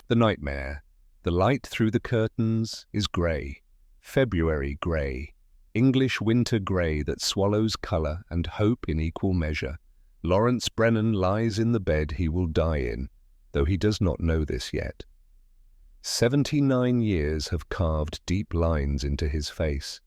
The nightmare. The light through the curtains is grey. February grey. English winter grey that swallows colour and hope in equal measure. Lawrence Brennan lies in the bed he will die in, though he does not know this yet. 79 years have carved deep lines into his face.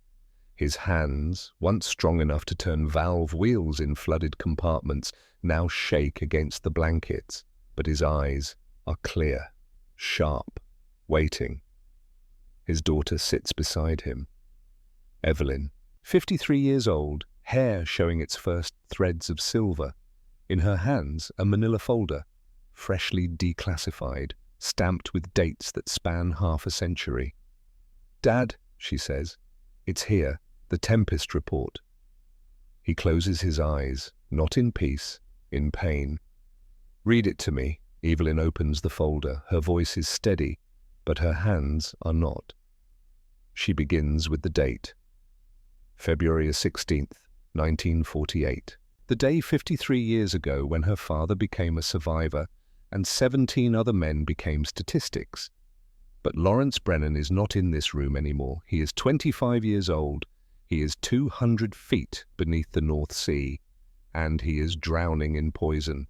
His hands, once strong enough to turn valve wheels in flooded compartments, now shake against the blankets, but his eyes are clear, sharp, waiting. His daughter sits beside him. Evelyn, 53 years old, hair showing its first threads of silver. In her hands, a manila folder, freshly declassified, stamped with dates that span half a century. "Dad," she says, "it's here, the Tempest report." He closes his eyes, not in peace, in pain. "Read it to me." Evelyn opens the folder. Her voice is steady, but her hands are not. She begins with the date. February 16th, 1948. The day 53 years ago when her father became a survivor and 17 other men became statistics. But Lawrence Brennan is not in this room anymore. He is 25 years old. He is 200 feet beneath the North Sea, and he is drowning in poison.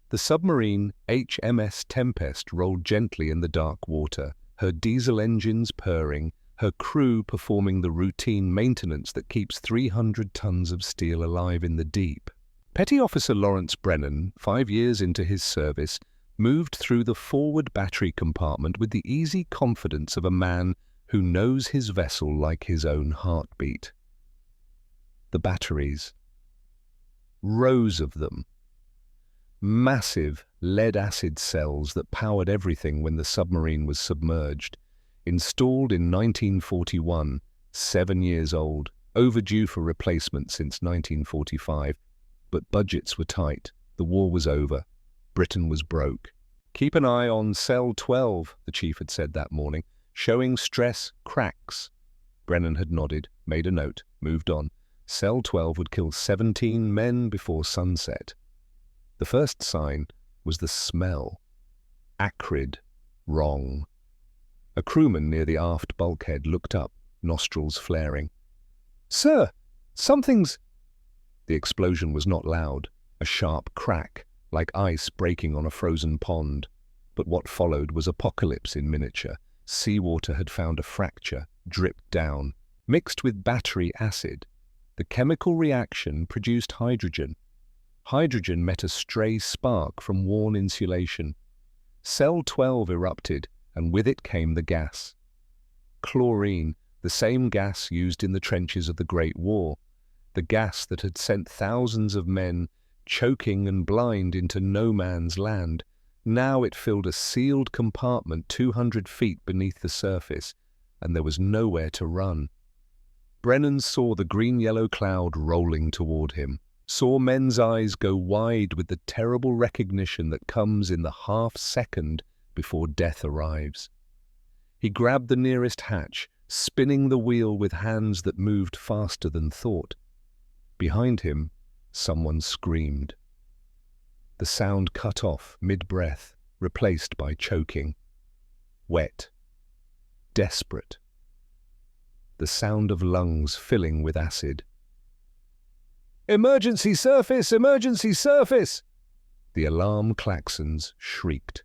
The submarine HMS Tempest rolled gently in the dark water, her diesel engines purring, her crew performing the routine maintenance that keeps 300 tons of steel alive in the deep. Petty Officer Lawrence Brennan, 5 years into his service, moved through the forward battery compartment with the easy confidence of a man who knows his vessel like his own heartbeat. The batteries. Rows of them. Massive lead-acid cells that powered everything when the submarine was submerged. Installed in 1941, 7 years old, overdue for replacement since 1945. But budgets were tight, the war was over, Britain was broke. "Keep an eye on cell 12, the chief had said that morning, showing stress cracks. Brennan had nodded, made a note, moved on. Cell 12 would kill 17 men before sunset. The first sign was the smell. Acrid, wrong. A crewman near the aft bulkhead looked up, nostrils flaring. "Sir, something's—" The explosion was not loud, a sharp crack, like ice breaking on a frozen pond. But what followed was apocalypse in miniature. Seawater had found a fracture, dripped down. Mixed with battery acid, the chemical reaction produced hydrogen. Hydrogen met a stray spark from worn insulation. Cell 12 erupted, and with it came the gas. Chlorine, the same gas used in the trenches of the Great War. The gas that had sent thousands of men, choking and blind, into no man's land. Now it filled a sealed compartment 200 feet beneath the surface, and there was nowhere to run. Brennan saw the green-yellow cloud rolling toward him, saw men's eyes go wide with the terrible recognition that comes in the half-second before death arrives. He grabbed the nearest hatch, spinning the wheel with hands that moved faster than thought. Behind him, someone screamed. The sound cut off mid-breath, replaced by choking. Wet. Desperate. The sound of lungs filling with acid. "Emergency surface! Emergency surface!" The alarm klaxons shrieked.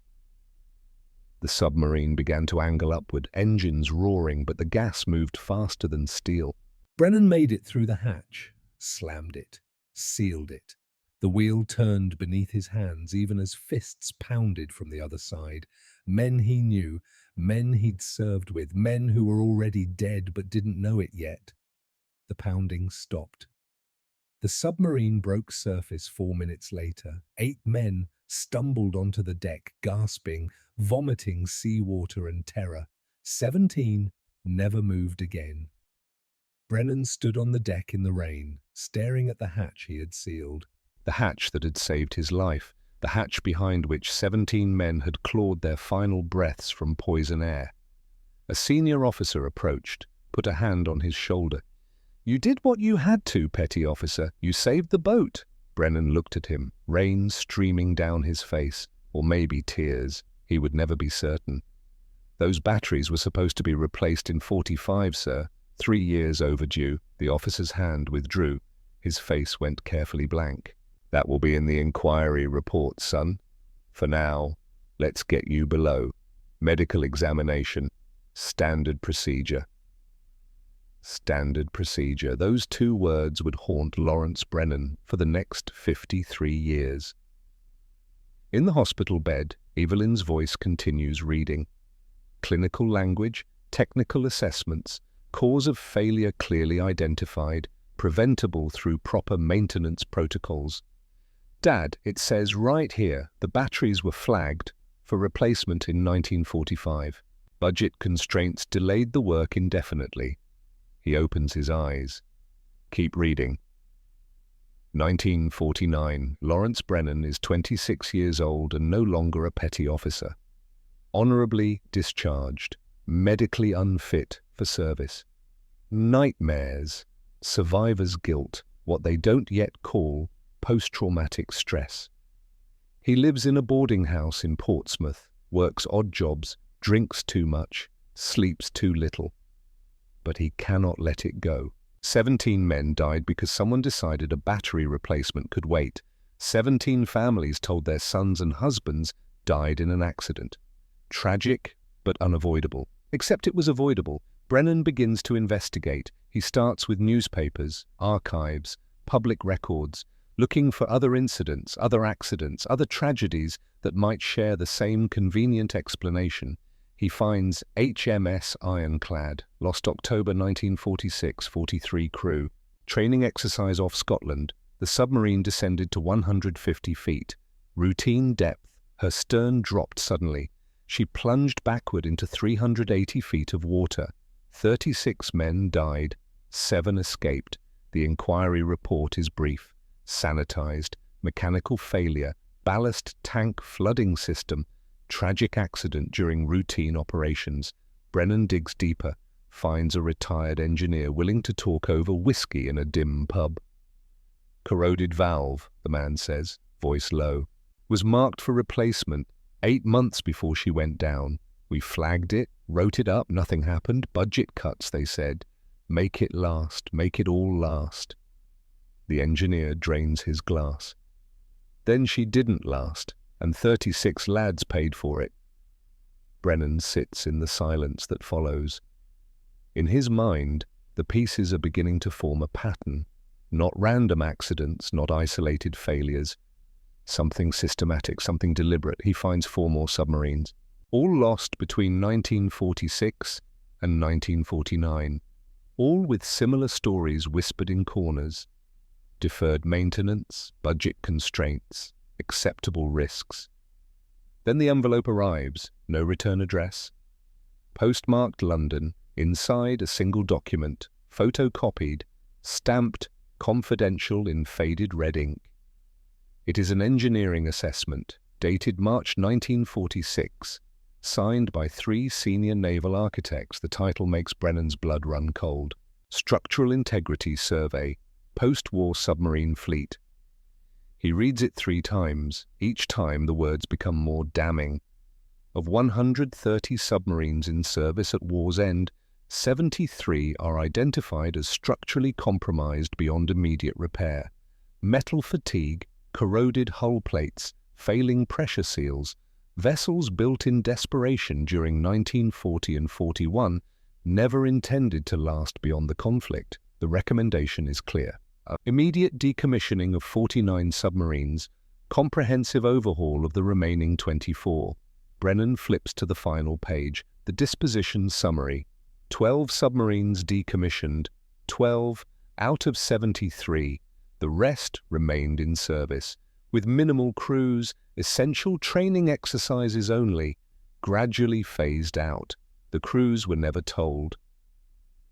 The submarine began to angle upward, engines roaring, but the gas moved faster than steel. Brennan made it through the hatch, slammed it, sealed it. The wheel turned beneath his hands even as fists pounded from the other side. Men he knew, men he'd served with, men who were already dead but didn't know it yet. The pounding stopped. The submarine broke surface 4 minutes later. 8 men stumbled onto the deck, gasping, vomiting seawater and terror. 17 never moved again. Brennan stood on the deck in the rain, staring at the hatch he had sealed. The hatch that had saved his life, the hatch behind which 17 men had clawed their final breaths from poison air. A senior officer approached, put a hand on his shoulder. "You did what you had to, petty officer. You saved the boat." Brennan looked at him, rain streaming down his face, or maybe tears. He would never be certain. Those batteries were supposed to be replaced in 45, sir. 3 years overdue. The officer's hand withdrew. His face went carefully blank. That will be in the inquiry report, son. For now, let's get you below. Medical examination. Standard procedure. Standard procedure. Those 2 words would haunt Lawrence Brennan for the next 53 years. In the hospital bed, Evelyn's voice continues reading. Clinical language, technical assessments, cause of failure clearly identified, preventable through proper maintenance protocols. Dad, it says right here the batteries were flagged for replacement in 1945. Budget constraints delayed the work indefinitely. He opens his eyes. Keep reading. 1949. Lawrence Brennan is 26 years old and no longer a petty officer. Honorably discharged, medically unfit for service. Nightmares, survivor's guilt, what they don't yet call post-traumatic stress. He lives in a boarding house in Portsmouth, works odd jobs, drinks too much, sleeps too little. But he cannot let it go. 17 men died because someone decided a battery replacement could wait. 17 families told their sons and husbands died in an accident. Tragic, but unavoidable. Except it was avoidable. Brennan begins to investigate. He starts with newspapers, archives, public records, looking for other incidents, other accidents, other tragedies that might share the same convenient explanation. He finds HMS Ironclad, lost October 1946, 43 crew. Training exercise off Scotland. The submarine descended to 150 feet. Routine depth. Her stern dropped suddenly. She plunged backward into 380 feet of water. 36 men died. 7 escaped. The inquiry report is brief. Sanitized. Mechanical failure. Ballast tank flooding system. Tragic accident during routine operations. Brennan digs deeper, finds a retired engineer willing to talk over whiskey in a dim pub. Corroded valve, the man says, voice low. Was marked for replacement 8 months before she went down. We flagged it, wrote it up, nothing happened. Budget cuts, they said. Make it last, make it all last. The engineer drains his glass. Then she didn't last, and 36 lads paid for it. Brennan sits in the silence that follows. In his mind, the pieces are beginning to form a pattern. Not random accidents, not isolated failures. Something systematic, something deliberate. He finds 4 more submarines, all lost between 1946 and 1949, all with similar stories whispered in corners. Deferred maintenance, budget constraints, acceptable risks. Then the envelope arrives, no return address. Postmarked London, inside a single document, photocopied, stamped confidential in faded red ink. It is an engineering assessment, dated March 1946, signed by 3 senior naval architects. The title makes Brennan's blood run cold. Structural Integrity Survey, Post-War Submarine Fleet. He reads it 3 times. Each time the words become more damning. Of 130 submarines in service at war's end, 73 are identified as structurally compromised beyond immediate repair. Metal fatigue, corroded hull plates, failing pressure seals, vessels built in desperation during 1940 and 41, never intended to last beyond the conflict. The recommendation is clear. Immediate decommissioning of 49 submarines, comprehensive overhaul of the remaining 24. Brennan flips to the final page, the disposition summary. 12 submarines decommissioned, 12 out of 73. The rest remained in service, with minimal crews, essential training exercises only, gradually phased out. The crews were never told.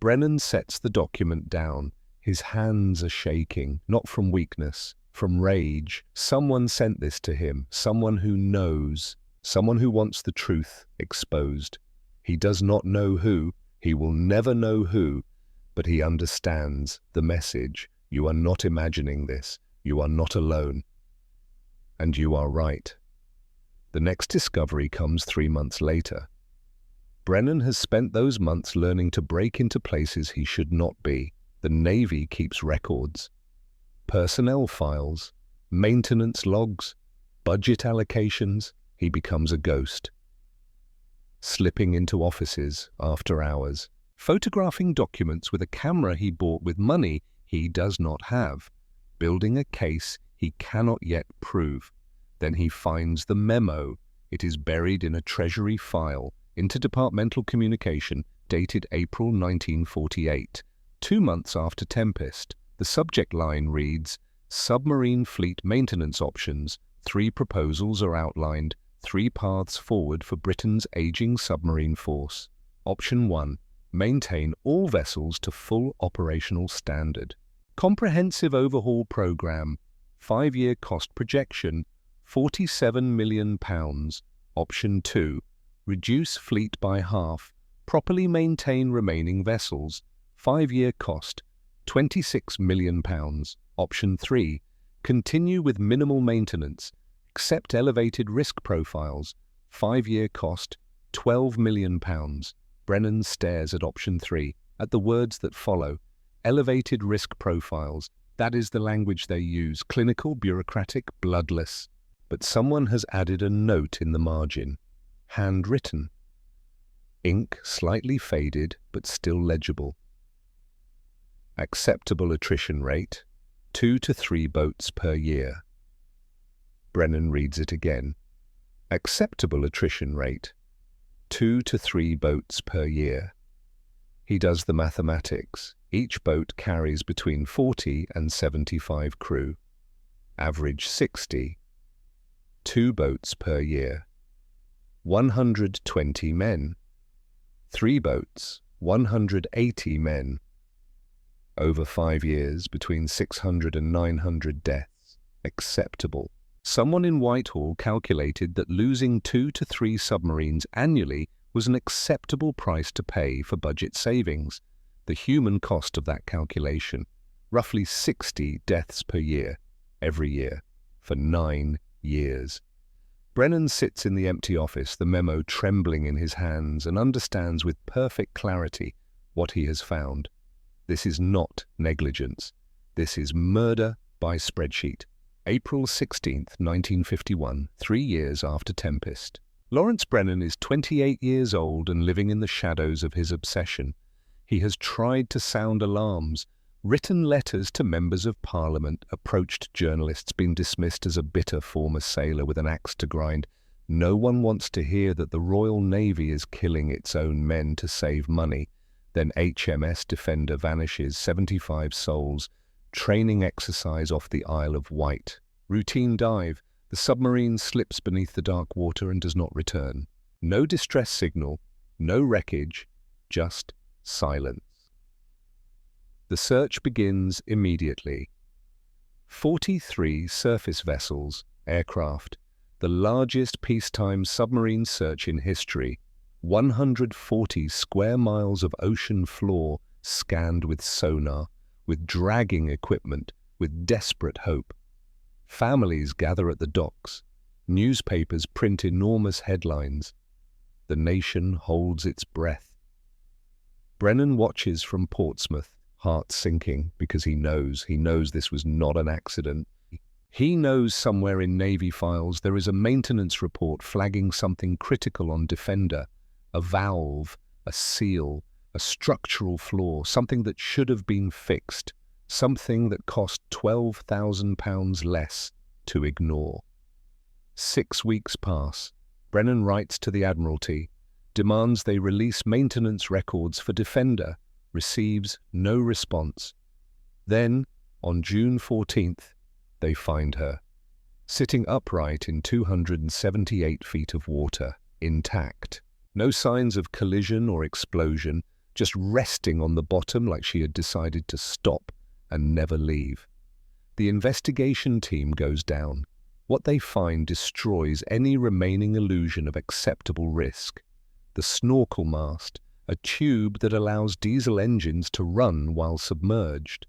Brennan sets the document down. His hands are shaking, not from weakness, from rage. Someone sent this to him, someone who knows, someone who wants the truth exposed. He does not know who, he will never know who, but he understands the message. You are not imagining this. You are not alone. And you are right. The next discovery comes 3 months later. Brennan has spent those months learning to break into places he should not be. The Navy keeps records, personnel files, maintenance logs, budget allocations. He becomes a ghost, slipping into offices after hours, photographing documents with a camera he bought with money he does not have, building a case he cannot yet prove. Then he finds the memo. It is buried in a Treasury file, interdepartmental communication, dated April 1948, 2 months after Tempest. The subject line reads, "Submarine Fleet Maintenance Options. 3 proposals are outlined. 3 paths forward for Britain's aging submarine force. Option 1. Maintain all vessels to full operational standard. Comprehensive overhaul program. 5-year cost projection, £47 million. Option 2. Reduce fleet by half. Properly maintain remaining vessels. 5-year cost, £26 million. Option 3. Continue with minimal maintenance. Accept elevated risk profiles. 5-year cost, £12 million. Brennan stares at option 3, at the words that follow. Elevated risk profiles. That is the language they use. Clinical, bureaucratic, bloodless. But someone has added a note in the margin. Handwritten. Ink slightly faded, but still legible. Acceptable attrition rate, 2 to 3 boats per year. Brennan reads it again. Acceptable attrition rate, 2 to 3 boats per year. He does the mathematics. Each boat carries between 40 and 75 crew. Average 60. 2 boats per year. 120 men. 3 boats, 180 men. Over 5 years, between 600 and 900 deaths. Acceptable. Someone in Whitehall calculated that losing 2 to 3 submarines annually was an acceptable price to pay for budget savings. The human cost of that calculation, roughly 60 deaths per year, every year, for 9 years. Brennan sits in the empty office, the memo trembling in his hands, and understands with perfect clarity what he has found. This is not negligence. This is murder by spreadsheet. April 16th, 1951, 3 years after Tempest. Lawrence Brennan is 28 years old and living in the shadows of his obsession. He has tried to sound alarms, written letters to members of Parliament, approached journalists, been dismissed as a bitter former sailor with an axe to grind. No one wants to hear that the Royal Navy is killing its own men to save money. Then HMS Defender vanishes, 75 souls. Training exercise off the Isle of Wight. Routine dive. The submarine slips beneath the dark water and does not return. No distress signal, no wreckage, just silence. The search begins immediately. 43 surface vessels, aircraft, the largest peacetime submarine search in history. 140 square miles of ocean floor scanned with sonar, with dragging equipment, with desperate hope. Families gather at the docks. Newspapers print enormous headlines. The nation holds its breath. Brennan watches from Portsmouth, heart sinking, because he knows this was not an accident. He knows somewhere in Navy files there is a maintenance report flagging something critical on Defender. A valve, a seal, a structural flaw, something that should have been fixed, something that cost £12,000 less to ignore. 6 weeks pass. Brennan writes to the Admiralty, demands they release maintenance records for Defender, receives no response. Then, on June 14th, they find her, sitting upright in 278 feet of water, intact. No signs of collision or explosion, just resting on the bottom like she had decided to stop and never leave. The investigation team goes down. What they find destroys any remaining illusion of acceptable risk. The snorkel mast, a tube that allows diesel engines to run while submerged.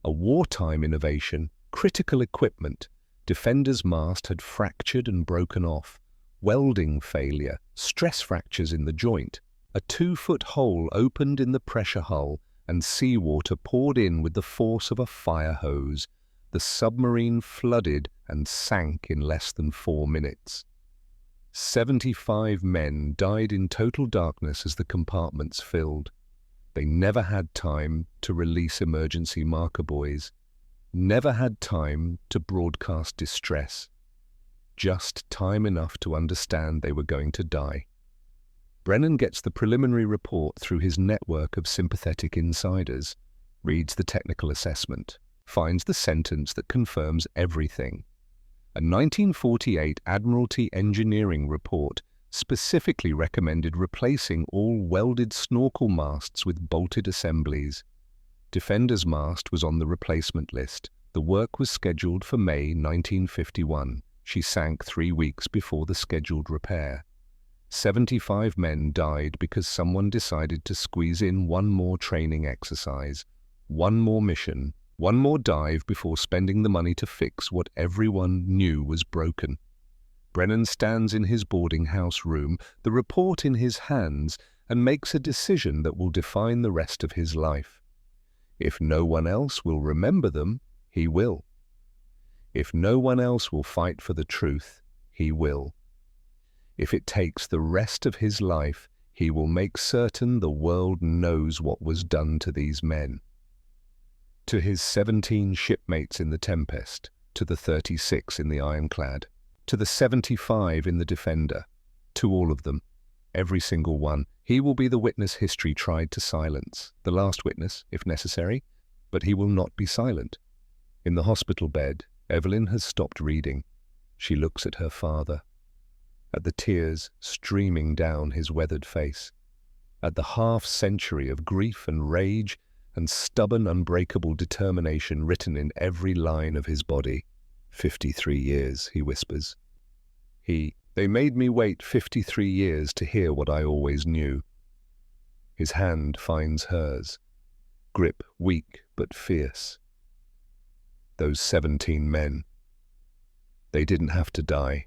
A wartime innovation, critical equipment. Defender's mast had fractured and broken off. welding failure, stress fractures in the joint. A 2-foot hole opened in the pressure hull and seawater poured in with the force of a fire hose. The submarine flooded and sank in less than 4 minutes. 75 men died in total darkness as the compartments filled. They never had time to release emergency marker buoys, never had time to broadcast distress, just time enough to understand they were going to die. Brennan gets the preliminary report through his network of sympathetic insiders, reads the technical assessment, finds the sentence that confirms everything. A 1948 Admiralty engineering report specifically recommended replacing all welded snorkel masts with bolted assemblies. Defender's mast was on the replacement list. The work was scheduled for May 1951. She sank 3 weeks before the scheduled repair. 75 men died because someone decided to squeeze in one more training exercise, one more mission, one more dive before spending the money to fix what everyone knew was broken. Brennan stands in his boarding house room, the report in his hands, and makes a decision that will define the rest of his life. If no one else will remember them, he will. If no one else will fight for the truth, he will. If it takes the rest of his life, he will make certain the world knows what was done to these men. To his 17 shipmates in the Tempest, to the 36 in the Ironclad, to the 75 in the Defender, to all of them, every single one, he will be the witness history tried to silence, the last witness, if necessary, but he will not be silent. In the hospital bed, Evelyn has stopped reading. She looks at her father, at the tears streaming down his weathered face, at the half-century of grief and rage and stubborn, unbreakable determination written in every line of his body. 53 years, he whispers. They made me wait 53 years to hear what I always knew. His hand finds hers, grip weak but fierce. Those 17 men. They didn't have to die.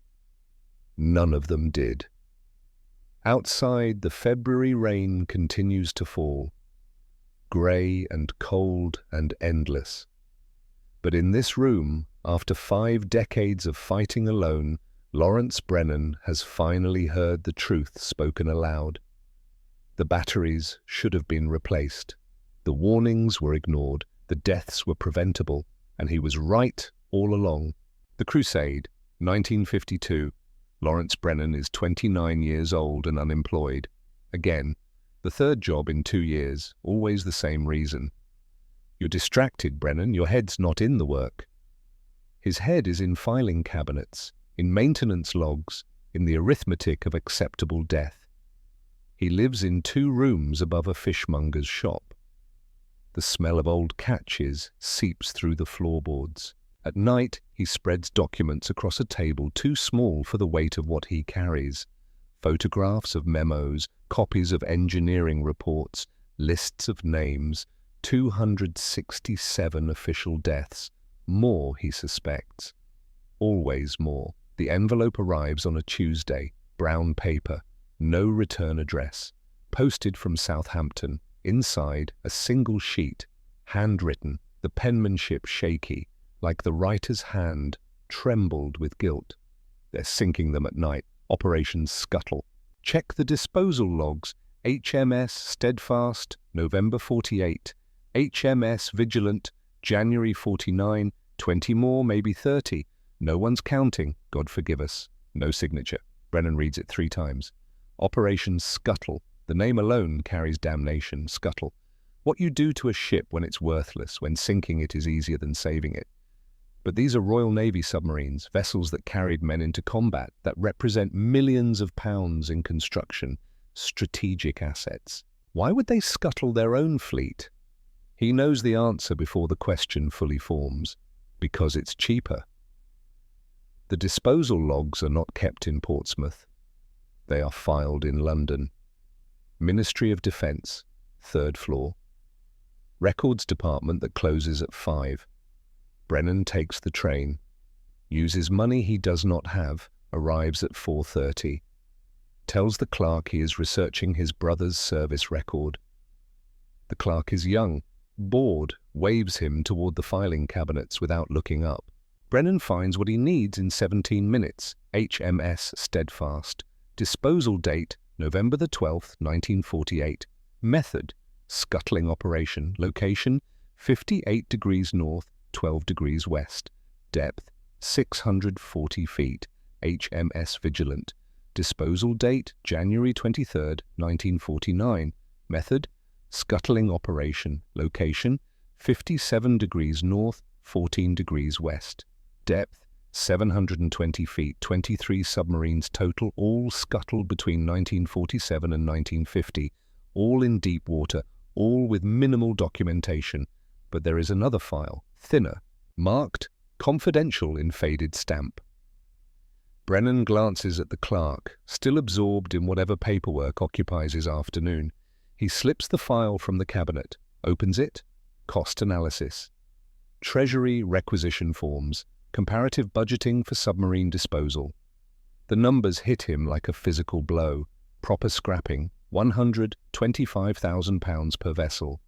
None of them did. Outside, the February rain continues to fall, grey and cold and endless. But in this room, after 5 decades of fighting alone, Lawrence Brennan has finally heard the truth spoken aloud. The batteries should have been replaced. The warnings were ignored. The deaths were preventable. And he was right all along. The Crusade, 1952. Lawrence Brennan is 29 years old and unemployed. Again, the 3rd job in 2 years, always the same reason. You're distracted, Brennan. Your head's not in the work. His head is in filing cabinets, in maintenance logs, in the arithmetic of acceptable death. He lives in 2 rooms above a fishmonger's shop. The smell of old catches seeps through the floorboards. At night, he spreads documents across a table too small for the weight of what he carries. Photographs of memos, copies of engineering reports, lists of names, 267 official deaths. More, he suspects. Always more. The envelope arrives on a Tuesday, brown paper, no return address, posted from Southampton. Inside, a single sheet, handwritten, the penmanship shaky, like the writer's hand trembled with guilt. They're sinking them at night. Operation Scuttle. Check the disposal logs. HMS Steadfast, November 48. HMS Vigilant, January 49. 20 more, maybe 30. No one's counting. God forgive us. No signature. Brennan reads it 3 times. Operation Scuttle. The name alone carries damnation. Scuttle. What you do to a ship when it's worthless, when sinking it is easier than saving it. But these are Royal Navy submarines, vessels that carried men into combat, that represent millions of pounds in construction, strategic assets. Why would they scuttle their own fleet? He knows the answer before the question fully forms. Because it's cheaper. The disposal logs are not kept in Portsmouth. They are filed in London. Ministry of Defence, 3rd floor. Records department that closes at 5. Brennan takes the train, uses money he does not have, arrives at 4:30. Tells the clerk he is researching his brother's service record. The clerk is young, bored, waves him toward the filing cabinets without looking up. Brennan finds what he needs in 17 minutes, HMS Steadfast. Disposal date, November the 12th, 1948. Method, scuttling operation. Location, 58 degrees north, 12 degrees west. Depth, 640 feet. HMS Vigilant. Disposal date, January 23rd, 1949. Method, scuttling operation. Location, 57 degrees north, 14 degrees west. Depth, 720 feet, 23 submarines total, all scuttled between 1947 and 1950, all in deep water, all with minimal documentation. But there is another file, thinner, marked confidential in faded stamp. Brennan glances at the clerk, still absorbed in whatever paperwork occupies his afternoon. He slips the file from the cabinet, opens it, cost analysis. Treasury requisition forms, comparative budgeting for submarine disposal. The numbers hit him like a physical blow. Proper scrapping, £125,000 per vessel.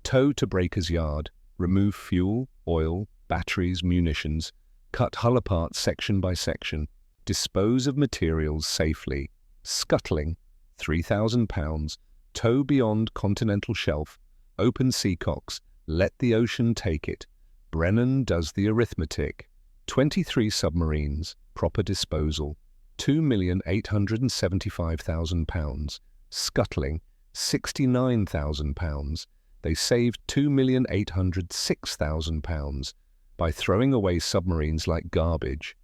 Tow to breaker's yard, remove fuel, oil, batteries, munitions, cut hull apart section by section, dispose of materials safely. Scuttling, £3,000, tow beyond continental shelf, open seacocks, let the ocean take it. Brennan does the arithmetic. 23 submarines, proper disposal, £2,875,000. Scuttling, £69,000. They saved £2,806,000 by throwing away submarines like garbage.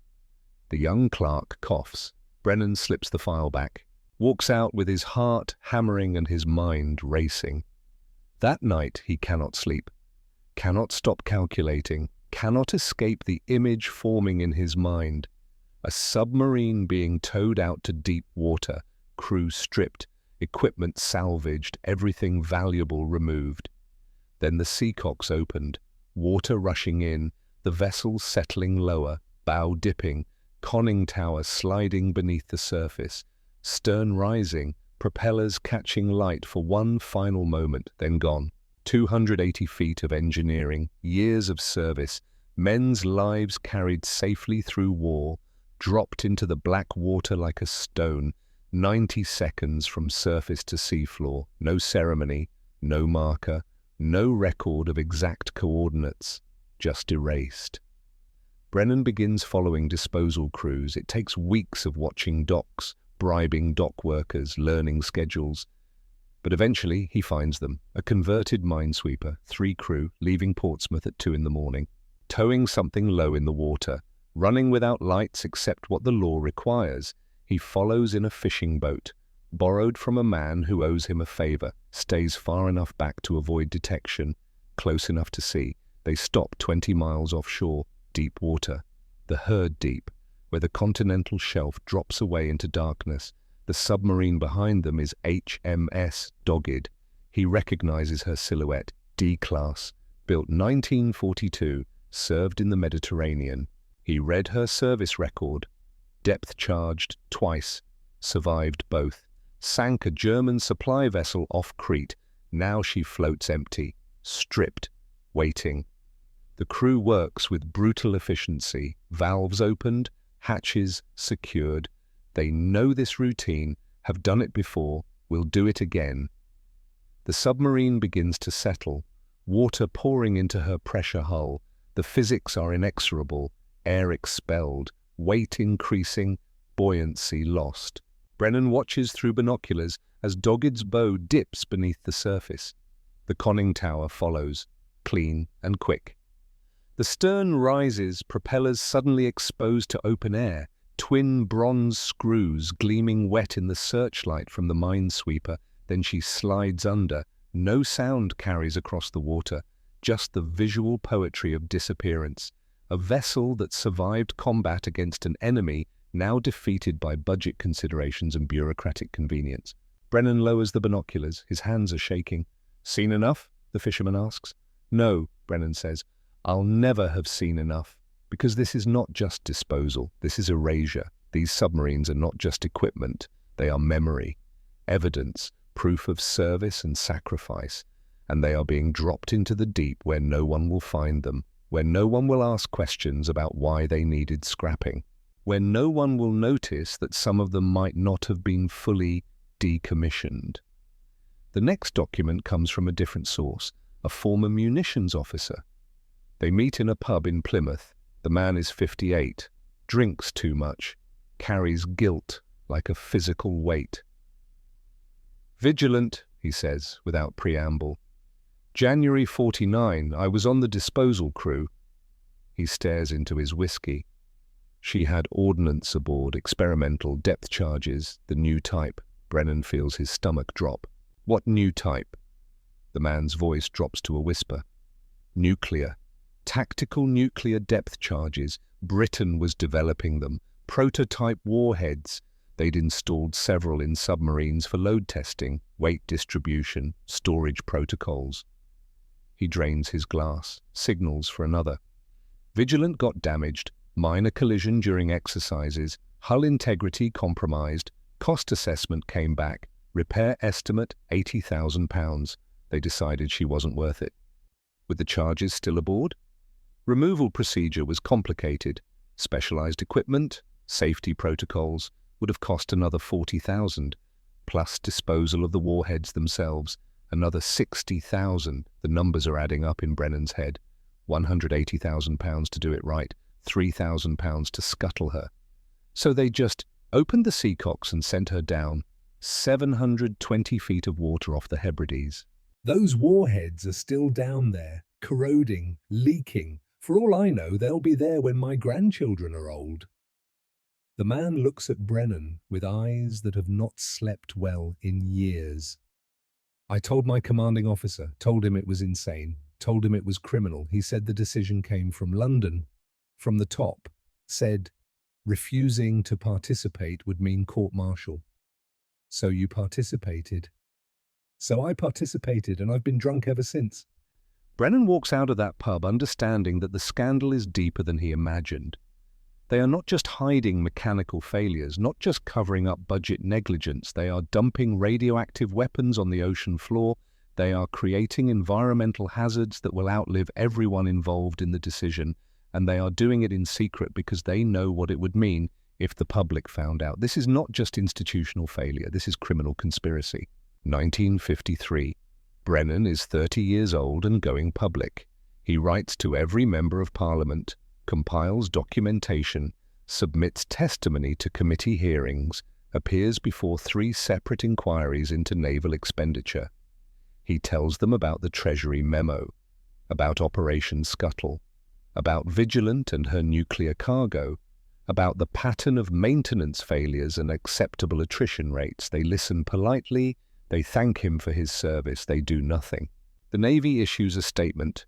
The young clerk coughs. Brennan slips the file back, walks out with his heart hammering and his mind racing. That night he cannot sleep, cannot stop calculating, cannot escape the image forming in his mind. A submarine being towed out to deep water, crew stripped, equipment salvaged, everything valuable removed. Then the seacocks opened, water rushing in, the vessel settling lower, bow dipping, conning tower sliding beneath the surface, stern rising, propellers catching light for one final moment, then gone. 280 feet of engineering, years of service, men's lives carried safely through war, dropped into the black water like a stone, 90 seconds from surface to seafloor, no ceremony, no marker, no record of exact coordinates, just erased. Brennan begins following disposal crews. It takes weeks of watching docks, bribing dock workers, learning schedules. But eventually he finds them, a converted minesweeper, 3 crew, leaving Portsmouth at 2 in the morning, towing something low in the water, running without lights except what the law requires. He follows in a fishing boat, borrowed from a man who owes him a favor, stays far enough back to avoid detection, close enough to see. They stop 20 miles offshore, deep water, the Herd Deep, where the continental shelf drops away into darkness. The submarine behind them is HMS Dogged. He recognizes her silhouette, D-Class, built 1942, served in the Mediterranean. He read her service record, depth charged twice, survived both, sank a German supply vessel off Crete. Now she floats empty, stripped, waiting. The crew works with brutal efficiency, valves opened, hatches secured. They know this routine, have done it before, will do it again. The submarine begins to settle, water pouring into her pressure hull. The physics are inexorable, air expelled, weight increasing, buoyancy lost. Brennan watches through binoculars as Dogged's bow dips beneath the surface. The conning tower follows, clean and quick. The stern rises, propellers suddenly exposed to open air, twin bronze screws gleaming wet in the searchlight from the minesweeper. Then she slides under. No sound carries across the water, just the visual poetry of disappearance. A vessel that survived combat against an enemy now defeated by budget considerations and bureaucratic convenience. Brennan lowers the binoculars. His hands are shaking. "Seen enough?" the fisherman asks. "No," Brennan says. "I'll never have seen enough, because this is not just disposal, this is erasure. These submarines are not just equipment, they are memory, evidence, proof of service and sacrifice, and they are being dropped into the deep where no one will find them, where no one will ask questions about why they needed scrapping, where no one will notice that some of them might not have been fully decommissioned. The next document comes from a different source, a former munitions officer. They meet in a pub in Plymouth. The man is 58, drinks too much, carries guilt like a physical weight. "Vigilant," he says, without preamble. "January 49, I was on the disposal crew." He stares into his whiskey. "She had ordnance aboard, experimental depth charges, the new type." Brennan feels his stomach drop. "What new type?" The man's voice drops to a whisper. "Nuclear. Tactical nuclear depth charges. Britain was developing them. Prototype warheads. They'd installed several in submarines for load testing, weight distribution, storage protocols." He drains his glass, signals for another. "Vigilant got damaged, minor collision during exercises, hull integrity compromised, cost assessment came back, repair estimate £80,000. They decided she wasn't worth it." With the charges still aboard? Removal procedure was complicated. Specialized equipment, safety protocols would have cost another £40,000, plus disposal of the warheads themselves, another £60,000. The numbers are adding up in Brennan's head. £180,000 to do it right, £3,000 to scuttle her. So they just opened the seacocks and sent her down 720 feet of water off the Hebrides. Those warheads are still down there, corroding, leaking. For all I know, they'll be there when my grandchildren are old. The man looks at Brennan with eyes that have not slept well in years. "I told my commanding officer, told him it was insane, told him it was criminal. He said the decision came from London, from the top. Said refusing to participate would mean court-martial. So you participated." "So I participated, and I've been drunk ever since." Brennan walks out of that pub understanding that the scandal is deeper than he imagined. They are not just hiding mechanical failures, not just covering up budget negligence. They are dumping radioactive weapons on the ocean floor. They are creating environmental hazards that will outlive everyone involved in the decision, and they are doing it in secret because they know what it would mean if the public found out. This is not just institutional failure, this is criminal conspiracy. 1953. Brennan is 30 years old and going public. He writes to every member of Parliament, compiles documentation, submits testimony to committee hearings, appears before 3 separate inquiries into naval expenditure. He tells them about the Treasury memo, about Operation Scuttle, about Vigilant and her nuclear cargo, about the pattern of maintenance failures and acceptable attrition rates. They listen politely, they thank him for his service, they do nothing. The Navy issues a statement.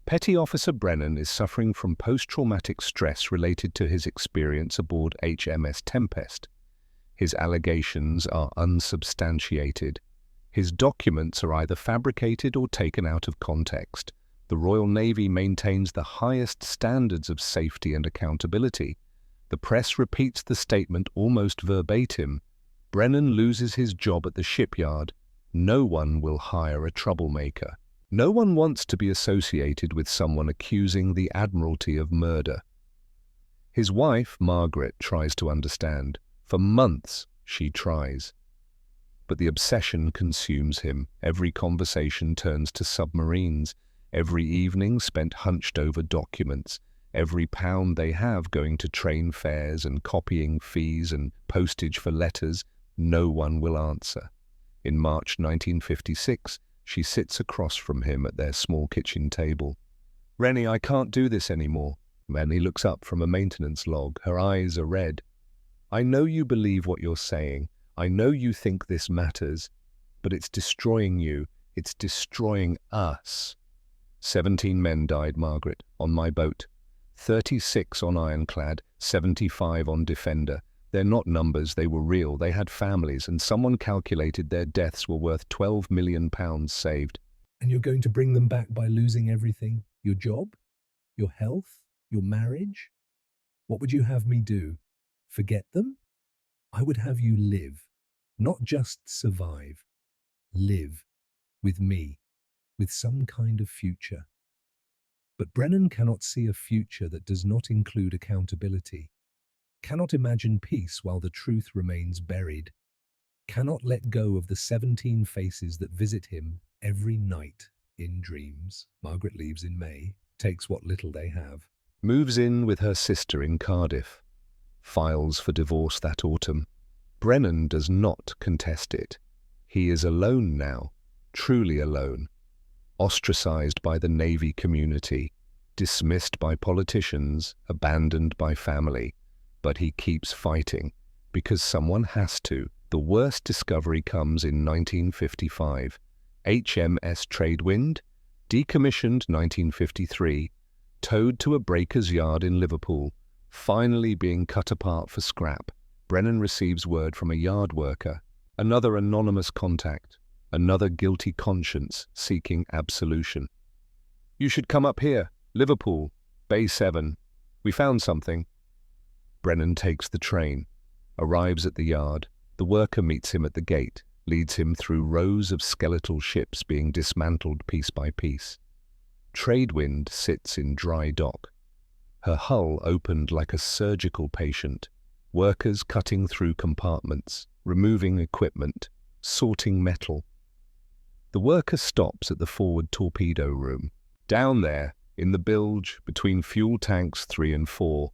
Petty Officer Brennan is suffering from post-traumatic stress related to his experience aboard HMS Tempest. His allegations are unsubstantiated. His documents are either fabricated or taken out of context. The Royal Navy maintains the highest standards of safety and accountability. The press repeats the statement almost verbatim. Brennan loses his job at the shipyard. No one will hire a troublemaker. No one wants to be associated with someone accusing the Admiralty of murder. His wife, Margaret, tries to understand. For months, she tries. But the obsession consumes him. Every conversation turns to submarines. Every evening spent hunched over documents. Every pound they have going to train fares and copying fees and postage for letters. No one will answer. In March 1956, she sits across from him at their small kitchen table. "Rennie, I can't do this anymore." Rennie looks up from a maintenance log. Her eyes are red. "I know you believe what you're saying. I know you think this matters. But it's destroying you. It's destroying us." 17 men died, Margaret, on my boat. 36 on Ironclad, 75 on Defender. They're not numbers, they were real. They had families, and someone calculated their deaths were worth £12 million saved. "And you're going to bring them back by losing everything? Your job? Your health? Your marriage? What would you have me do? Forget them? I would have you live, not just survive. Live with me, with some kind of future. But Brennan cannot see a future that does not include accountability, cannot imagine peace while the truth remains buried, cannot let go of the 17 faces that visit him every night in dreams. Margaret leaves in May, takes what little they have. Moves in with her sister in Cardiff. Files for divorce that autumn. Brennan does not contest it. He is alone now, truly alone. Ostracized by the Navy community, dismissed by politicians, abandoned by family. But he keeps fighting, because someone has to. The worst discovery comes in 1955. HMS Tradewind, decommissioned 1953, towed to a breaker's yard in Liverpool, finally being cut apart for scrap. Brennan receives word from a yard worker, another anonymous contact, another guilty conscience seeking absolution. "You should come up here, Liverpool, Bay 7. We found something." Brennan takes the train, arrives at the yard. The worker meets him at the gate, leads him through rows of skeletal ships being dismantled piece by piece. Tradewind sits in dry dock, her hull opened like a surgical patient, workers cutting through compartments, removing equipment, sorting metal. The worker stops at the forward torpedo room. Down there, in the bilge between fuel tanks 3 and 4.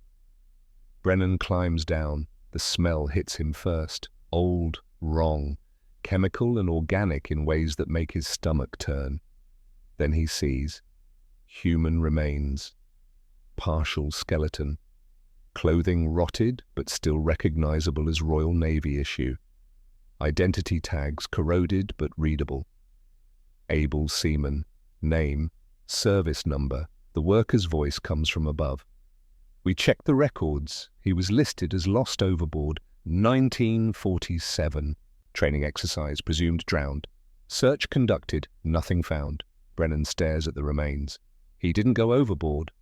Brennan climbs down. The smell hits him first. Old, wrong, chemical and organic in ways that make his stomach turn. Then he sees human remains, partial skeleton, clothing rotted but still recognizable as Royal Navy issue, identity tags corroded but readable. Able seaman, name, service number. The worker's voice comes from above. "We checked the records. He was listed as lost overboard 1947. Training exercise, presumed drowned. Search conducted, nothing found." Brennan stares at the remains. "He didn't go overboard."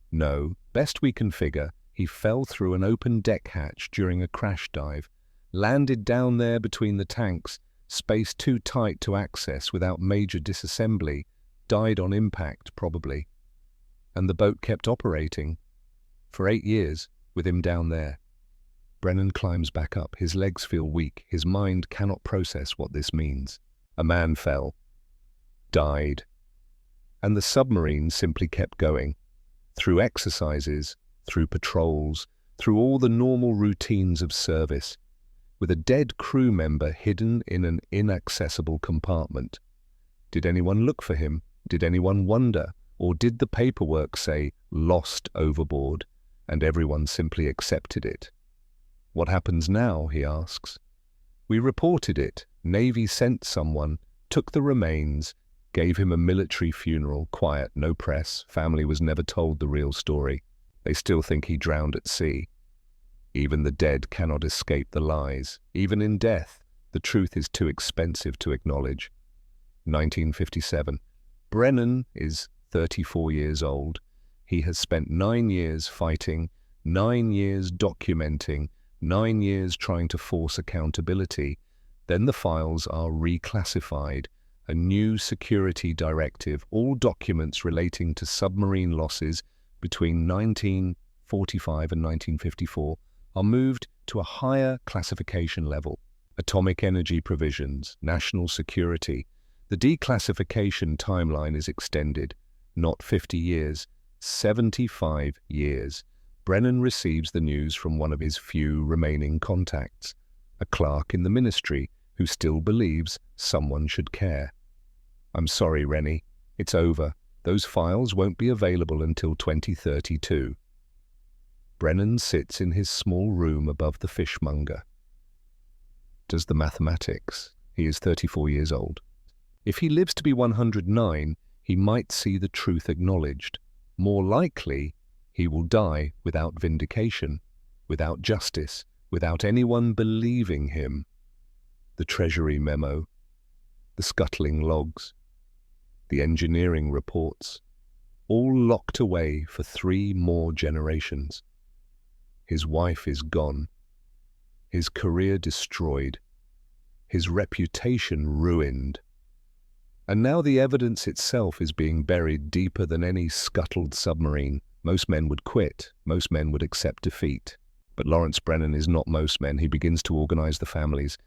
"No, best we can figure, he fell through an open deck hatch during a crash dive, landed down there between the tanks, space too tight to access without major disassembly, died on impact, probably. And the boat kept operating for 8 years with him down there." Brennan climbs back up. His legs feel weak. His mind cannot process what this means. A man fell, died, and the submarine simply kept going. Through exercises, through patrols, through all the normal routines of service, with a dead crew member hidden in an inaccessible compartment. Did anyone look for him? Did anyone wonder? Or did the paperwork say "lost overboard" and everyone simply accepted it? "What happens now?" he asks. "We reported it. Navy sent someone, took the remains, gave him a military funeral, quiet, no press. Family was never told the real story. They still think he drowned at sea. Even the dead cannot escape the lies. Even in death, the truth is too expensive to acknowledge." 1957. Brennan is 34 years old. He has spent 9 years fighting, 9 years documenting, 9 years trying to force accountability. Then the files are reclassified. A new security directive, all documents relating to submarine losses between 1945 and 1954 are moved to a higher classification level. Atomic energy provisions, national security. The declassification timeline is extended, not 50 years, 75 years. Brennan receives the news from one of his few remaining contacts, a clerk in the ministry who still believes someone should care. "I'm sorry, Rennie. It's over. Those files won't be available until 2032. Brennan sits in his small room above the fishmonger. Does the mathematics. He is 34 years old. If he lives to be 109, he might see the truth acknowledged. More likely, he will die without vindication, without justice, without anyone believing him. The Treasury memo, the scuttling logs, the engineering reports, all locked away for 3 more generations. His wife is gone. his career destroyed, his reputation ruined. And now the evidence itself is being buried deeper than any scuttled submarine. Most men would quit. Most men would accept defeat. But Lawrence Brennan is not most men. He begins to organize the families.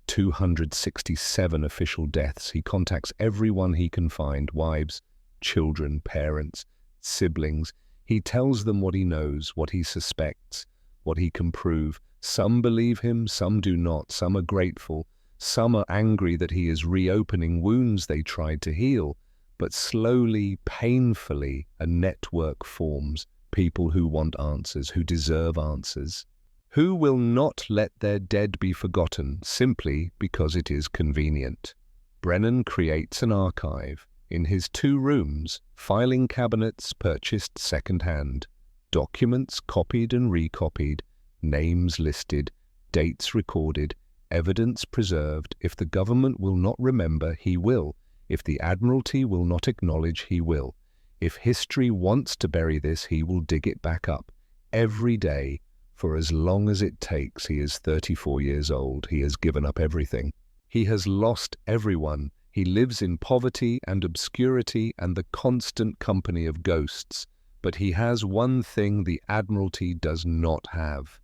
267 official deaths. He contacts everyone he can find, wives, children, parents, siblings. He tells them what he knows, what he suspects, what he can prove. Some believe him, some do not. Some are grateful. Some are angry that he is reopening wounds they tried to heal. But slowly, painfully, a network forms. People who want answers, who deserve answers, who will not let their dead be forgotten simply because it is convenient. Brennan creates an archive. In his 2 rooms, filing cabinets purchased second-hand, documents copied and recopied, names listed, dates recorded, evidence preserved. If the government will not remember, he will. If the Admiralty will not acknowledge, he will. If history wants to bury this, he will dig it back up. Every day, for as long as it takes. He is 34 years old. He has given up everything. He has lost everyone. He lives in poverty and obscurity and the constant company of ghosts. But he has one thing the Admiralty does not have: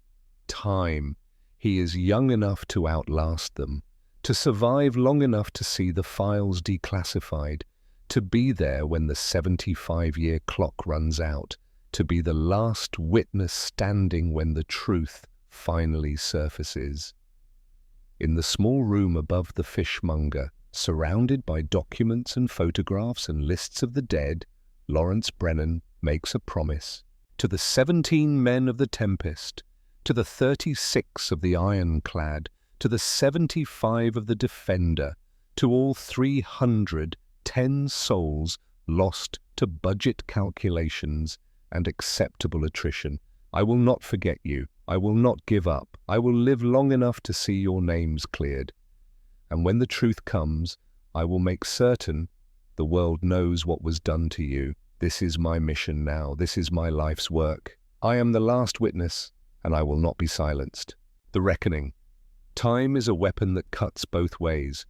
time. He is young enough to outlast them, to survive long enough to see the files declassified, to be there when the 75-year clock runs out, to be the last witness standing when the truth finally surfaces. In the small room above the fishmonger, surrounded by documents and photographs and lists of the dead, Lawrence Brennan makes a promise. To the 17 men of the Tempest, to the 36 of the Ironclad, to the 75 of the Defender, to all 310 souls lost to budget calculations and acceptable attrition. I will not forget you. I will not give up. I will live long enough to see your names cleared. And when the truth comes, I will make certain the world knows what was done to you. This is my mission now. This is my life's work. I am the last witness, and I will not be silenced. The Reckoning. Time is a weapon that cuts both ways.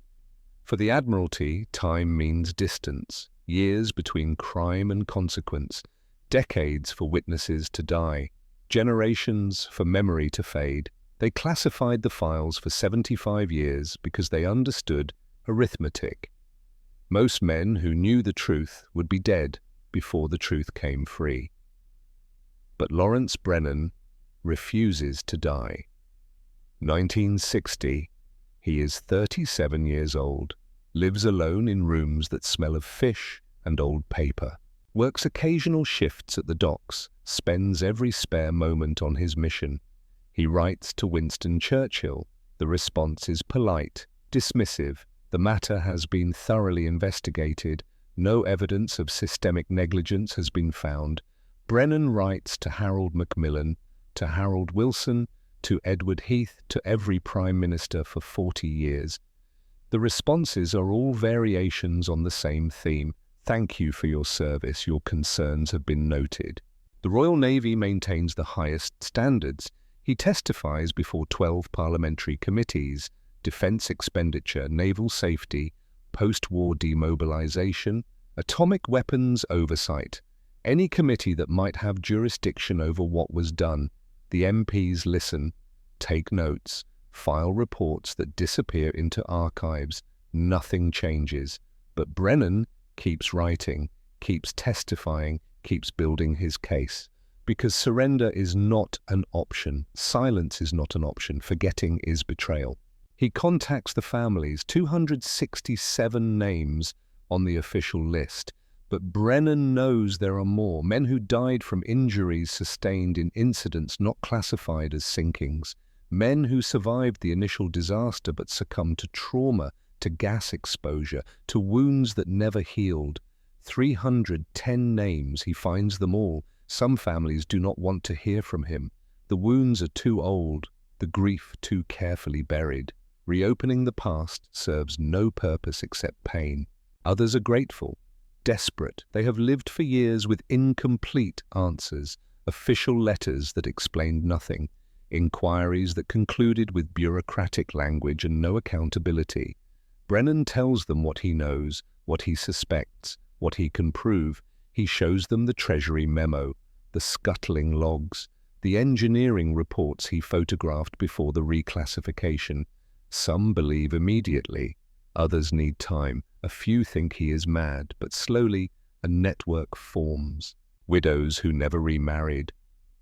For the Admiralty, time means distance, years between crime and consequence, decades for witnesses to die, generations for memory to fade. They classified the files for 75 years because they understood arithmetic. Most men who knew the truth would be dead before the truth came free. But Lawrence Brennan refuses to die. 1960, he is 37 years old, lives alone in rooms that smell of fish and old paper, works occasional shifts at the docks, spends every spare moment on his mission. He writes to Winston Churchill. The response is polite, dismissive. The matter has been thoroughly investigated. No evidence of systemic negligence has been found. Brennan writes to Harold Macmillan, to Harold Wilson, to Edward Heath, to every Prime Minister for 40 years. The responses are all variations on the same theme. Thank you for your service. Your concerns have been noted. The Royal Navy maintains the highest standards. He testifies before 12 parliamentary committees: defense expenditure, naval safety, post-war demobilization, atomic weapons oversight. Any committee that might have jurisdiction over what was done. The MPs listen, take notes, file reports that disappear into archives. Nothing changes. But Brennan keeps writing, keeps testifying, keeps building his case. Because surrender is not an option. Silence is not an option. Forgetting is betrayal. He contacts the families, 267 names on the official list. But Brennan knows there are more, men who died from injuries sustained in incidents not classified as sinkings, men who survived the initial disaster but succumbed to trauma, to gas exposure, to wounds that never healed. 310 names, he finds them all. Some families do not want to hear from him. The wounds are too old, the grief too carefully buried. Reopening the past serves no purpose except pain. Others are grateful, desperate. They have lived for years with incomplete answers, official letters that explained nothing. inquiries that concluded with bureaucratic language and no accountability. Brennan tells them what he knows, what he suspects, what he can prove. He shows them the Treasury memo, the scuttling logs, the engineering reports he photographed before the reclassification. Some believe immediately, others need time. A few think he is mad, but slowly a network forms. Widows who never remarried,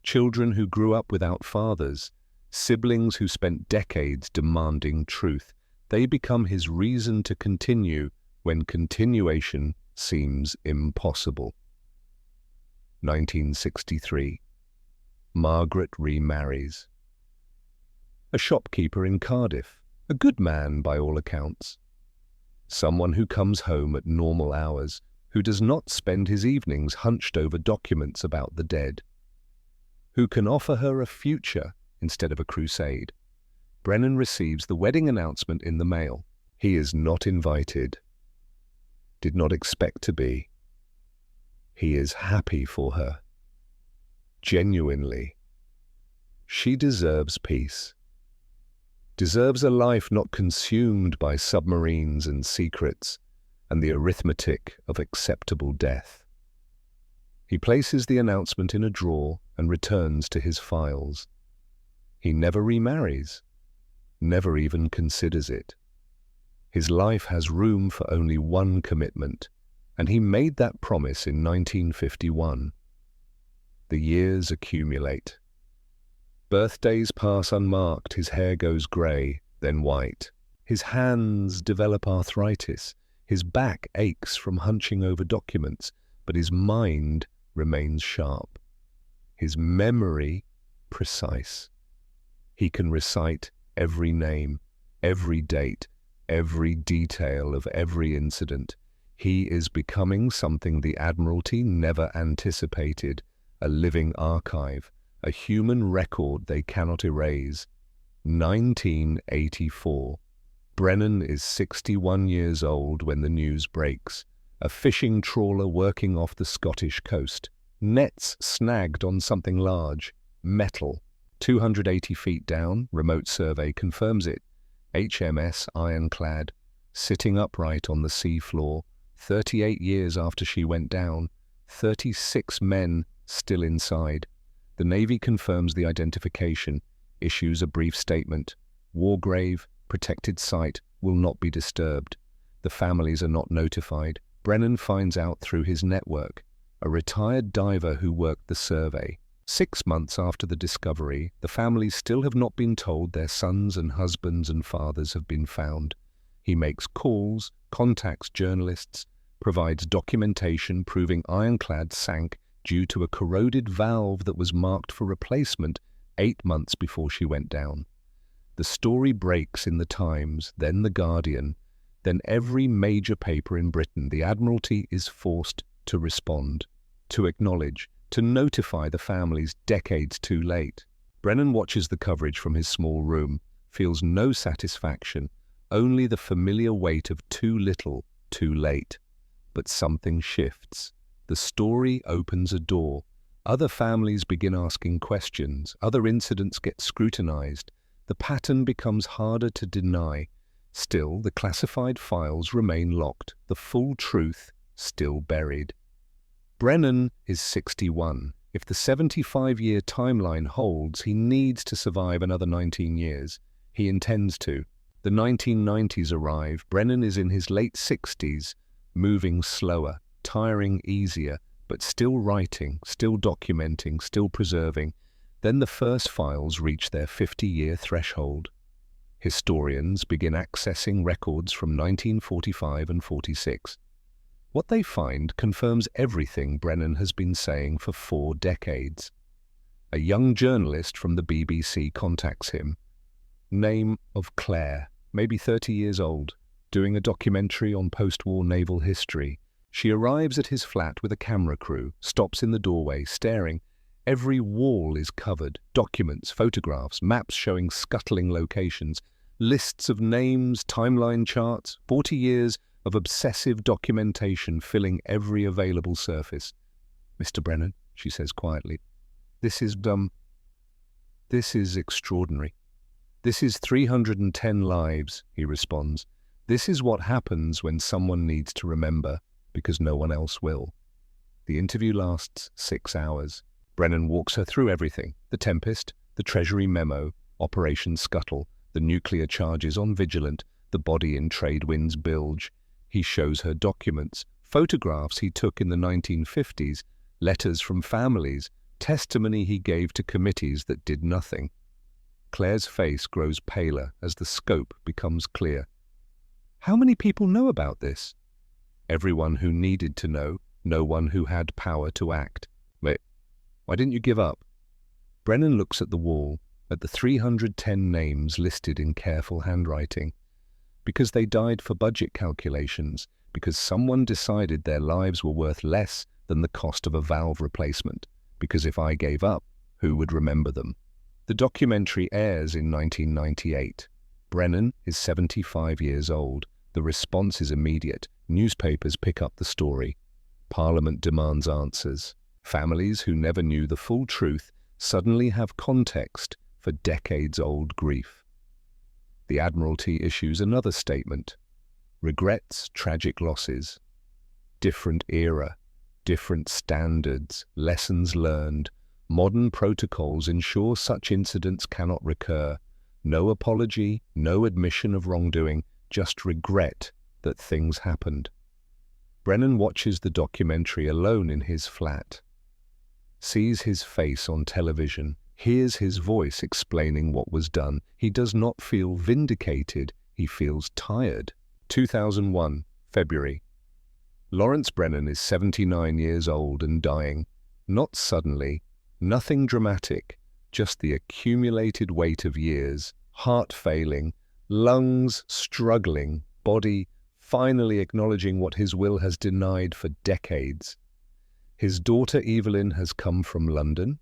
children who grew up without fathers, siblings who spent decades demanding truth. They become his reason to continue when continuation seems impossible. 1963. Margaret remarries. A shopkeeper in Cardiff, a good man by all accounts. Someone who comes home at normal hours, who does not spend his evenings hunched over documents about the dead, who can offer her a future instead of a crusade. Brennan receives the wedding announcement in the mail. He is not invited, did not expect to be. He is happy for her. Genuinely. She deserves peace. Deserves a life not consumed by submarines and secrets and the arithmetic of acceptable death. He places the announcement in a drawer and returns to his files. He never remarries, never even considers it. His life has room for only one commitment, and he made that promise in 1951. The years accumulate. Birthdays pass unmarked, his hair goes grey, then white. His hands develop arthritis, his back aches from hunching over documents, but his mind remains sharp. His memory precise. He can recite every name, every date, every detail of every incident. He is becoming something the Admiralty never anticipated, a living archive, a human record they cannot erase. 1984. Brennan is 61 years old when the news breaks. A fishing trawler working off the Scottish coast. Nets snagged on something large. Metal. 280 feet down, remote survey confirms it. HMS Ironclad, sitting upright on the sea floor, 38 years after she went down, 36 men still inside. The Navy confirms the identification, issues a brief statement. War grave, protected site, will not be disturbed. The families are not notified. Brennan finds out through his network, a retired diver who worked the survey. 6 months after the discovery, the families still have not been told their sons and husbands and fathers have been found. He makes calls, contacts journalists, provides documentation proving Ironclad sank due to a corroded valve that was marked for replacement 8 months before she went down. The story breaks in the Times, then the Guardian, then every major paper in Britain. The Admiralty is forced to respond, to acknowledge, to notify the families decades too late. Brennan watches the coverage from his small room, feels no satisfaction, only the familiar weight of too little, too late. But something shifts. The story opens a door. Other families begin asking questions. Other incidents get scrutinized. The pattern becomes harder to deny. Still, the classified files remain locked, the full truth still buried. Brennan is 61. If the 75-year timeline holds, he needs to survive another 19 years. He intends to. The 1990s arrive. Brennan is in his late 60s, moving slower, tiring easier, but still writing, still documenting, still preserving. Then the first files reach their 50-year threshold. Historians begin accessing records from 1945 and 46. What they find confirms everything Brennan has been saying for 4 decades. A young journalist from the BBC contacts him. Name of Claire, maybe 30 years old, doing a documentary on post-war naval history. She arrives at his flat with a camera crew, stops in the doorway, staring. Every wall is covered, documents, photographs, maps showing scuttling locations, lists of names, timeline charts, 40 years of obsessive documentation filling every available surface. "Mr. Brennan," she says quietly, "this is, This is extraordinary. This is 310 lives, he responds. This is what happens when someone needs to remember because no one else will. The interview lasts 6 hours. Brennan walks her through everything: the Tempest, the Treasury memo, Operation Scuttle, the nuclear charges on Vigilant, the body in Tradewind's bilge. He shows her documents, photographs he took in the 1950s, letters from families, testimony he gave to committees that did nothing. Claire's face grows paler as the scope becomes clear. How many people know about this? Everyone who needed to know, no one who had power to act. Wait, why didn't you give up? Brennan looks at the wall, at the 310 names listed in careful handwriting. Because they died for budget calculations, because someone decided their lives were worth less than the cost of a valve replacement, because if I gave up, who would remember them? The documentary airs in 1998. Brennan is 75 years old. The response is immediate. Newspapers pick up the story. Parliament demands answers. Families who never knew the full truth suddenly have context for decades-old grief. The Admiralty issues another statement. Regrets, tragic losses. Different era, different standards, lessons learned. Modern protocols ensure such incidents cannot recur. No apology, no admission of wrongdoing, just regret that things happened. Brennan watches the documentary alone in his flat, sees his face on television, hears his voice explaining what was done. He does not feel vindicated, he feels tired. 2001, February. Lawrence Brennan is 79 years old and dying. Not suddenly, nothing dramatic, just the accumulated weight of years, heart failing, lungs struggling, body finally acknowledging what his will has denied for decades. His daughter Evelyn has come from London.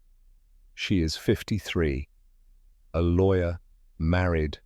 She is 53, a lawyer, married,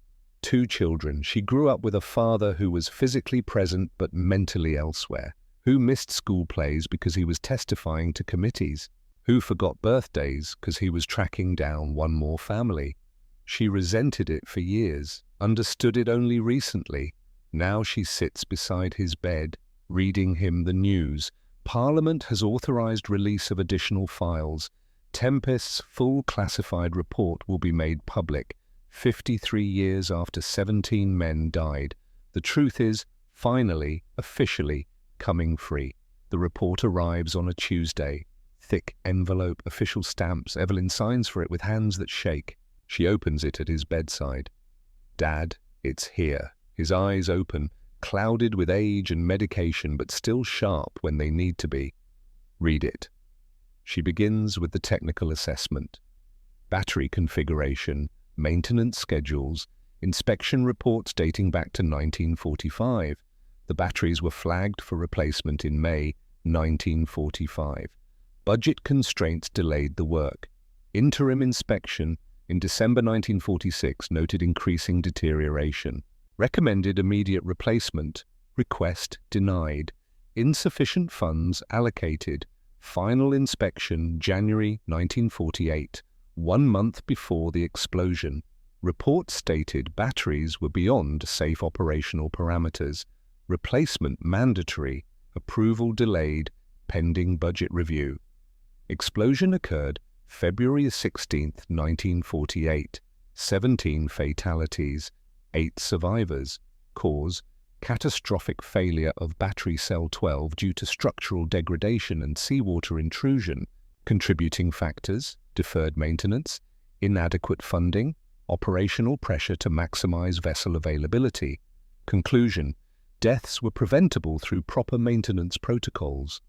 2 children. She grew up with a father who was physically present but mentally elsewhere, who missed school plays because he was testifying to committees, who forgot birthdays because he was tracking down one more family. She resented it for years, understood it only recently. Now she sits beside his bed, reading him the news. Parliament has authorized release of additional files. Tempest's full classified report will be made public, 53 years after 17 men died. The truth is, finally, officially, coming free. The report arrives on a Tuesday. Thick envelope, official stamps. Evelyn signs for it with hands that shake. She opens it at his bedside. Dad, it's here. His eyes open, clouded with age and medication, but still sharp when they need to be. Read it. She begins with the technical assessment. Battery configuration, maintenance schedules, inspection reports dating back to 1945. The batteries were flagged for replacement in May 1945. Budget constraints delayed the work. Interim inspection in December 1946 noted increasing deterioration. Recommended immediate replacement. Request denied. Insufficient funds allocated. Final inspection January 1948, 1 month before the explosion. Report stated batteries were beyond safe operational parameters. Replacement mandatory. Approval delayed, pending budget review. Explosion occurred February 16, 1948. 17 fatalities. 8 survivors. Cause: catastrophic failure of battery cell 12 due to structural degradation and seawater intrusion. Contributing factors: deferred maintenance, inadequate funding, operational pressure to maximize vessel availability. Conclusion: deaths were preventable through proper maintenance protocols.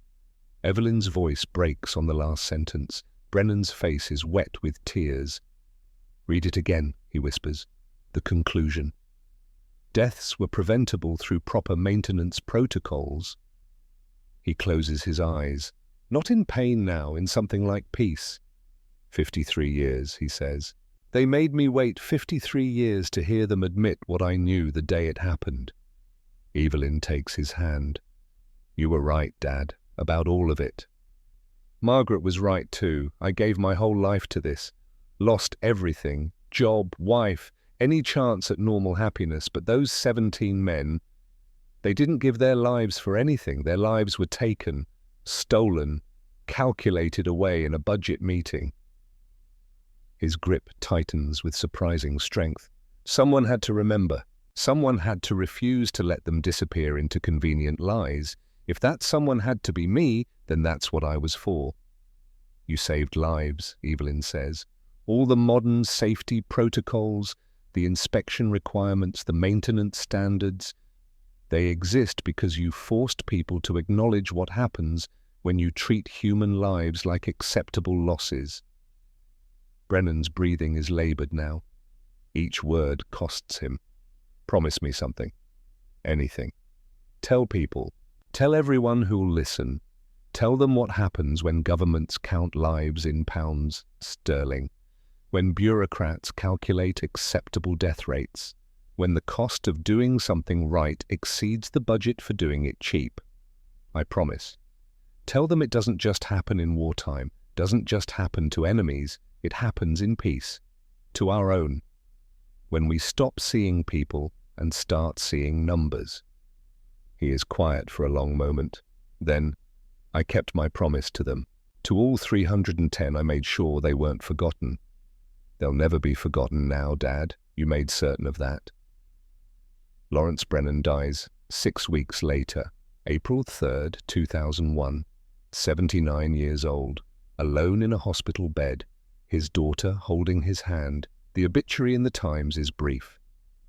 Evelyn's voice breaks on the last sentence. Brennan's face is wet with tears. Read it again, he whispers. The conclusion. Deaths were preventable through proper maintenance protocols. He closes his eyes, not in pain now, in something like peace. 53 years, he says. They made me wait 53 years to hear them admit what I knew the day it happened. Evelyn takes his hand. You were right, Dad, about all of it. Margaret was right too. I gave my whole life to this. Lost everything, job, wife, any chance at normal happiness, but those 17 men, they didn't give their lives for anything. Their lives were taken, stolen, calculated away in a budget meeting. His grip tightens with surprising strength. Someone had to remember. Someone had to refuse to let them disappear into convenient lies. If that someone had to be me, then that's what I was for. You saved lives, Evelyn says. All the modern safety protocols, the inspection requirements, the maintenance standards, they exist because you forced people to acknowledge what happens when you treat human lives like acceptable losses. Brennan's breathing is labored now. Each word costs him. Promise me something. Anything. Tell people. Tell everyone who'll listen. Tell them what happens when governments count lives in pounds sterling, when bureaucrats calculate acceptable death rates, when the cost of doing something right exceeds the budget for doing it cheap. I promise. Tell them it doesn't just happen in wartime, doesn't just happen to enemies, it happens in peace, to our own. When we stop seeing people and start seeing numbers. He is quiet for a long moment. Then, I kept my promise to them. To all 310, I made sure they weren't forgotten. They'll never be forgotten now, Dad. You made certain of that. Lawrence Brennan dies 6 weeks later, April 3rd, 2001, 79 years old, alone in a hospital bed, his daughter holding his hand. The obituary in the Times is brief.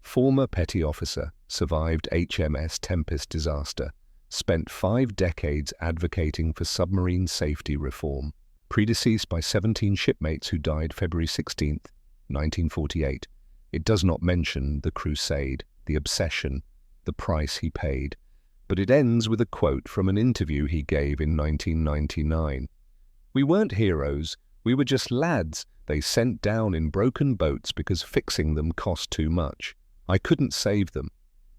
Former petty officer, survived HMS Tempest disaster, spent 5 decades advocating for submarine safety reform, predeceased by 17 shipmates who died February 16, 1948. It does not mention the crusade, the obsession, the price he paid, but it ends with a quote from an interview he gave in 1999. "We weren't heroes, we were just lads they sent down in broken boats because fixing them cost too much. I couldn't save them,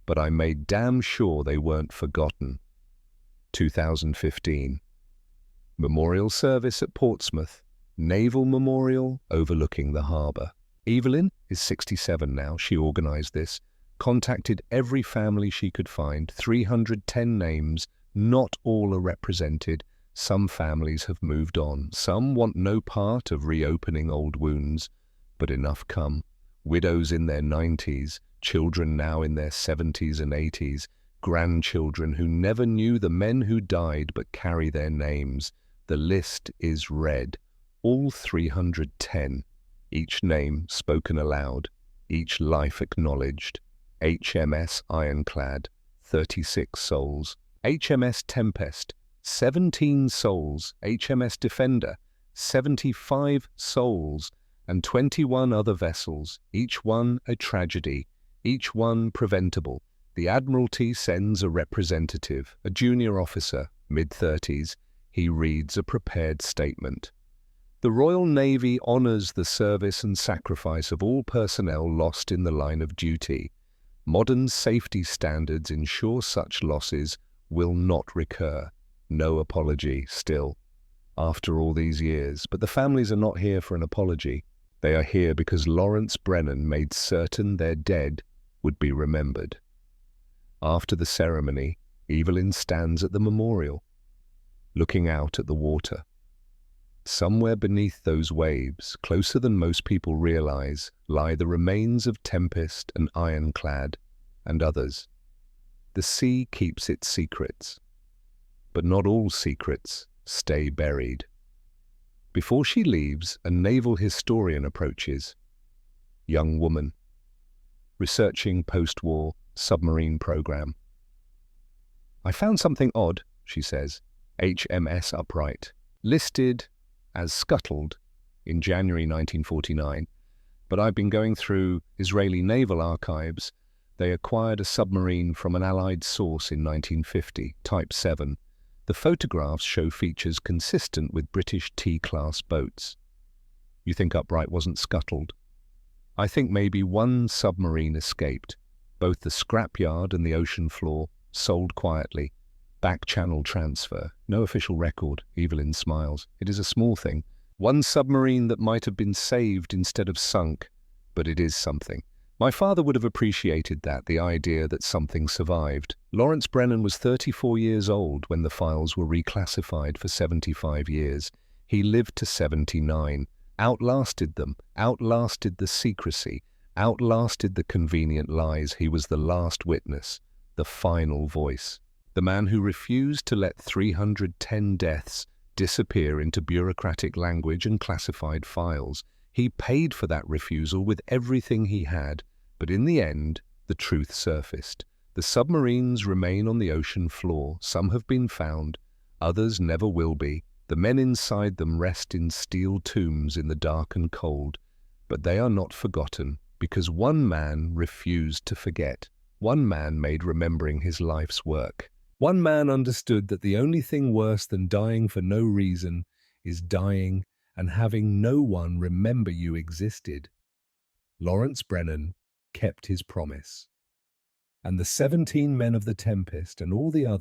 but I made damn sure they weren't forgotten." 2015. Memorial service at Portsmouth, Naval Memorial overlooking the harbour. Evelyn is 67 now. She organised this, contacted every family she could find, 310 names, not all are represented. Some families have moved on. Some want no part of reopening old wounds, but enough come. Widows in their 90s, children now in their 70s and 80s, grandchildren who never knew the men who died but carry their names. The list is read. All 310. Each name spoken aloud. Each life acknowledged. HMS Ironclad, 36 souls. HMS Tempest, 17 souls. HMS Defender, 75 souls. And 21 other vessels, each one a tragedy, each one preventable. The Admiralty sends a representative, a junior officer, mid-30s. He reads a prepared statement. The Royal Navy honours the service and sacrifice of all personnel lost in the line of duty. Modern safety standards ensure such losses will not recur. No apology, still. After all these years, but the families are not here for an apology. They are here because Lawrence Brennan made certain their dead would be remembered. After the ceremony, Evelyn stands at the memorial, looking out at the water. Somewhere beneath those waves, closer than most people realize, lie the remains of Tempest and Ironclad and others. The sea keeps its secrets, but not all secrets stay buried. Before she leaves, a naval historian approaches. Young woman, researching post-war submarine program. "I found something odd," she says. HMS Upright, listed as scuttled in January 1949, but I've been going through Israeli naval archives. They acquired a submarine from an Allied source in 1950, Type 7. The photographs show features consistent with British T-class boats. You think Upright wasn't scuttled? I think maybe one submarine escaped. Both the scrapyard and the ocean floor sold quietly. Back-channel transfer. No official record. Evelyn smiles. It is a small thing. One submarine that might have been saved instead of sunk, but it is something. My father would have appreciated that, the idea that something survived. Lawrence Brennan was 34 years old when the files were reclassified for 75 years. He lived to 79, outlasted them, outlasted the secrecy, outlasted the convenient lies. He was the last witness, the final voice. The man who refused to let 310 deaths disappear into bureaucratic language and classified files. He paid for that refusal with everything he had, but in the end, the truth surfaced. The submarines remain on the ocean floor. Some have been found, others never will be. The men inside them rest in steel tombs in the dark and cold, but they are not forgotten because one man refused to forget. One man made remembering his life's work. One man understood that the only thing worse than dying for no reason is dying and having no one remember you existed. Lawrence Brennan kept his promise. And the 17 men of the Tempest and all the others